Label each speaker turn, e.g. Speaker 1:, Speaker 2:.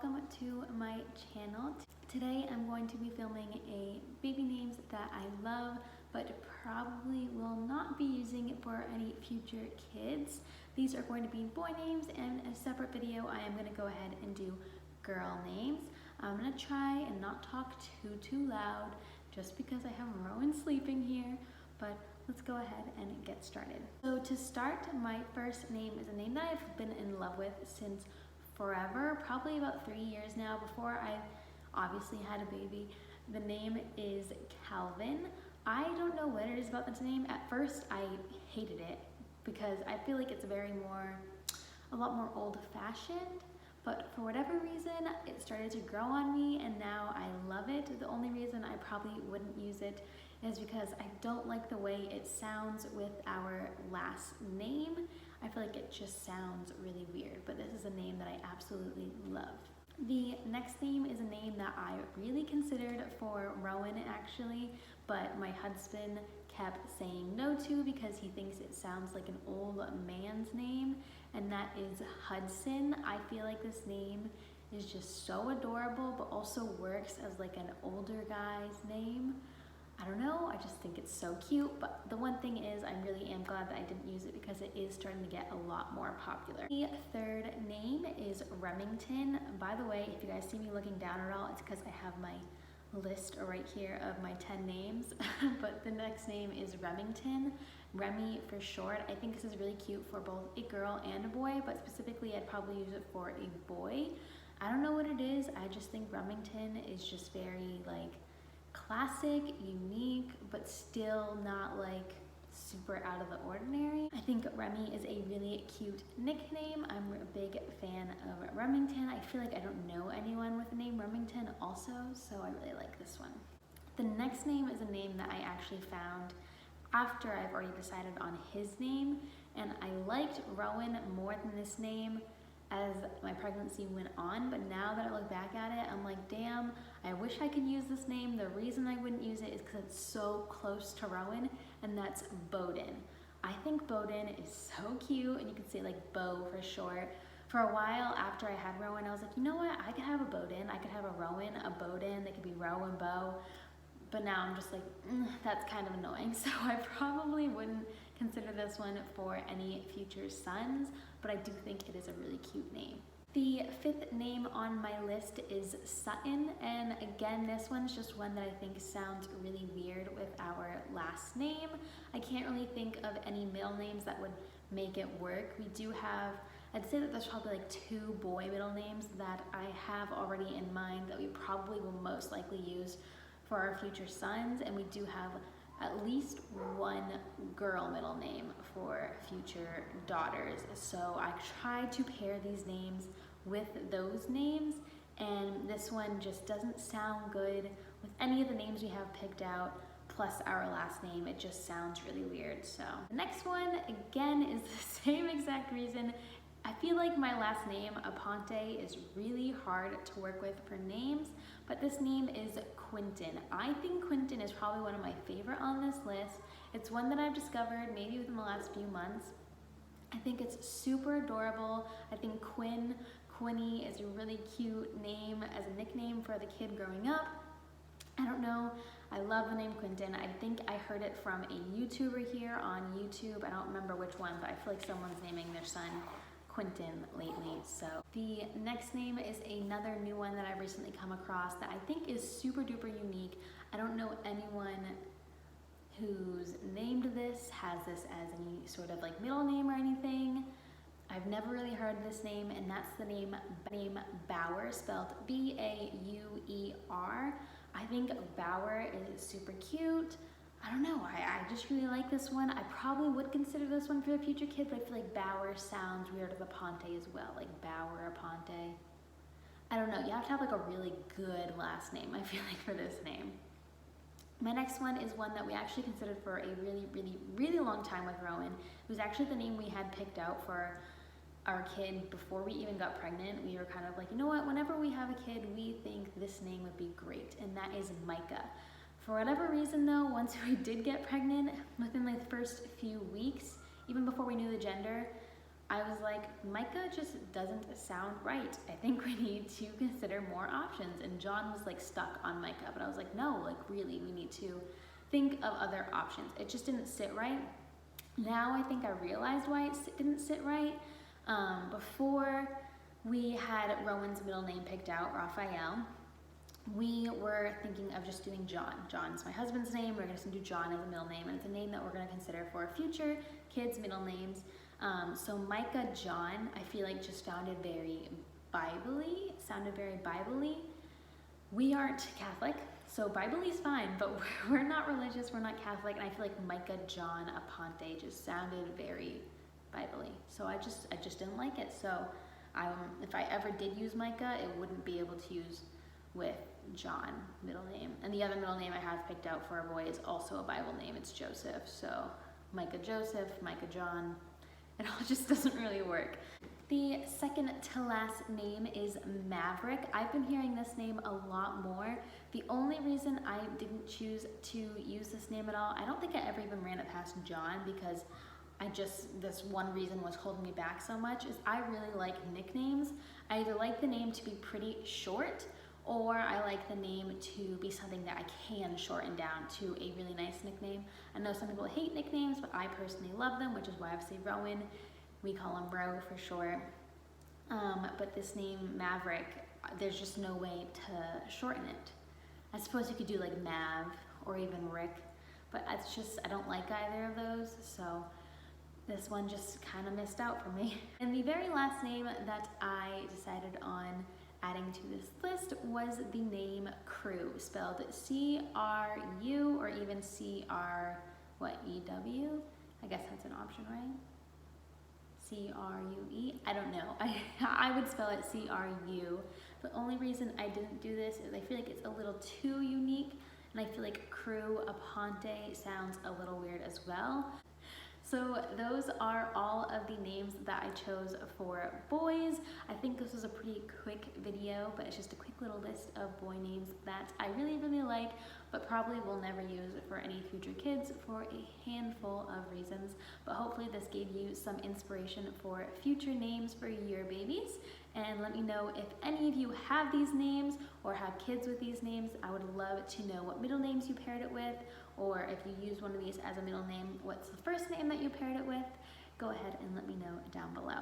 Speaker 1: welcome to my channel. Today I'm going to be filming a baby names that I love but probably will not be using for any future kids. These are going to be boy names, and a separate video I am going to go ahead and do girl names. I'm going to try and not talk too loud just because I have Rowan sleeping here, but let's go ahead and get started. So to start, my first name is a name that I've been in love with since forever, probably about 3 years now, before I obviously had a baby. The name is Calvin. I don't know what it is about this name. At first I hated it because I feel like it's a lot more old-fashioned, but for whatever reason it started to grow on me and now I love it. The only reason I probably wouldn't use it is because I don't like the way it sounds with our last name. I feel like it just sounds really weird, but this is a name that I absolutely love. The next name is a name that I really considered for Rowan actually, but my husband kept saying no to because he thinks it sounds like an old man's name, and that is Hudson. I feel like this name is just so adorable, but also works as like an older guy's name. I don't know, I just think it's so cute, but the one thing is I really am glad that I didn't use it because it is starting to get a lot more popular. The third name is Remington. By the way, if you guys see me looking down at all, it's because I have my list right here of my 10 names, but the next name is Remington. Remy for short. I think this is really cute for both a girl and a boy, but specifically I'd probably use it for a boy. I don't know what it is, I just think Remington is just very like classic, unique, but still not like super out of the ordinary. I think Remy is a really cute nickname. I'm a big fan of Remington. I feel like I don't know anyone with the name Remington also, so I really like this one. The next name is a name that I actually found after I've already decided on his name, and I liked Rowan more than this name as my pregnancy went on, but now that I look back at it, I'm like, damn, I wish I could use this name. The reason I wouldn't use it is because it's so close to Rowan, and that's Boden. I think Boden is so cute, and you can say like Bo for short. For a while after I had Rowan, I was like, you know what, I could have a Boden, I could have a Rowan, a Boden, they could be Ro and Bo, but now I'm just like, that's kind of annoying, so I probably wouldn't consider this one for any future sons, but I do think it is a really cute name. The fifth name on my list is Sutton, and again, this one's just one that I think sounds really weird with our last name. I can't really think of any middle names that would make it work. We do have, I'd say that there's probably like 2 boy middle names that I have already in mind that we probably will most likely use for our future sons, and we do have at least 1 girl middle name for future daughters. So I tried to pair these names with those names, and this one just doesn't sound good with any of the names we have picked out, plus our last name. It just sounds really weird. So the next one, again, is the same exact reason. I feel like my last name, Aponte, is really hard to work with for names, but this name is Quinton. I think Quinton is probably one of my favorite on this list. It's one that I've discovered maybe within the last few months. I think it's super adorable. I think Quinny is a really cute name as a nickname for the kid growing up. I don't know, I love the name Quinton. I think I heard it from a YouTuber here on YouTube. I don't remember which one, but I feel like someone's naming their son Quinton lately. So the next name is another new one that I've recently come across that I think is super duper unique. I don't know anyone who's named this, has this as any sort of like middle name or anything. I've never really heard this name, and that's the name Bauer, spelled B-A-U-E-R. I think Bauer is super cute. I don't know, I just really like this one. I probably would consider this one for a future kid, but I feel like Bauer sounds weird with Aponte as well, like Bauer, Aponte. I don't know, you have to have like a really good last name, I feel like, for this name. My next one is one that we actually considered for a really long time with Rowan. It was actually the name we had picked out for our kid before we even got pregnant. We were kind of like, you know what, whenever we have a kid, we think this name would be great, and that is Micah. For whatever reason though, once we did get pregnant, within like the first few weeks, even before we knew the gender, I was like, Micah just doesn't sound right. I think we need to consider more options. And John was like stuck on Micah, but I was like, no, like really, we need to think of other options. It just didn't sit right. Now I think I realized why it didn't sit right. Before we had Rowan's middle name picked out, Raphael, we were thinking of just doing John. John's my husband's name. We're just gonna do John as a middle name, and it's a name that we're gonna consider for future kids' middle names. So Micah John, I feel like just sounded very Bible-y, We aren't Catholic, so Bible-y's fine, but we're not religious, we're not Catholic, and I feel like Micah John Aponte just sounded very Bible-y. So I just didn't like it. So if I ever did use Micah, it wouldn't be able to use with John middle name. And the other middle name I have picked out for a boy is also a Bible name. It's Joseph. So Micah Joseph, Micah John. It all just doesn't really work. The second to last name is Maverick. I've been hearing this name a lot more. The only reason I didn't choose to use this name at all, I don't think I ever even ran it past John, because this one reason was holding me back so much, is I really like nicknames. I either like the name to be pretty short, or I like the name to be something that I can shorten down to a really nice nickname. I know some people hate nicknames, but I personally love them, which is why I say Rowan. We call him Ro for short. But this name, Maverick, there's just no way to shorten it. I suppose you could do like Mav or even Rick, but it's just, I don't like either of those, so this one just kind of missed out for me. And the very last name that I decided on adding to this list was the name Crew, spelled C-R-U or even C-R-E-W? I guess that's an option, right? C-R-U-E? I don't know. I would spell it C-R-U. The only reason I didn't do this is I feel like it's a little too unique, and I feel like Crew Aponte sounds a little weird as well. So those are all of the names that I chose for boys. I think this was a pretty quick video, but it's just a quick little list of boy names that I really, really like, but probably will never use for any future kids for a handful of reasons. But hopefully this gave you some inspiration for future names for your babies. And let me know if any of you have these names or have kids with these names. I would love to know what middle names you paired it with, or if you use one of these as a middle name, what's the first name that you paired it with? Go ahead and let me know down below.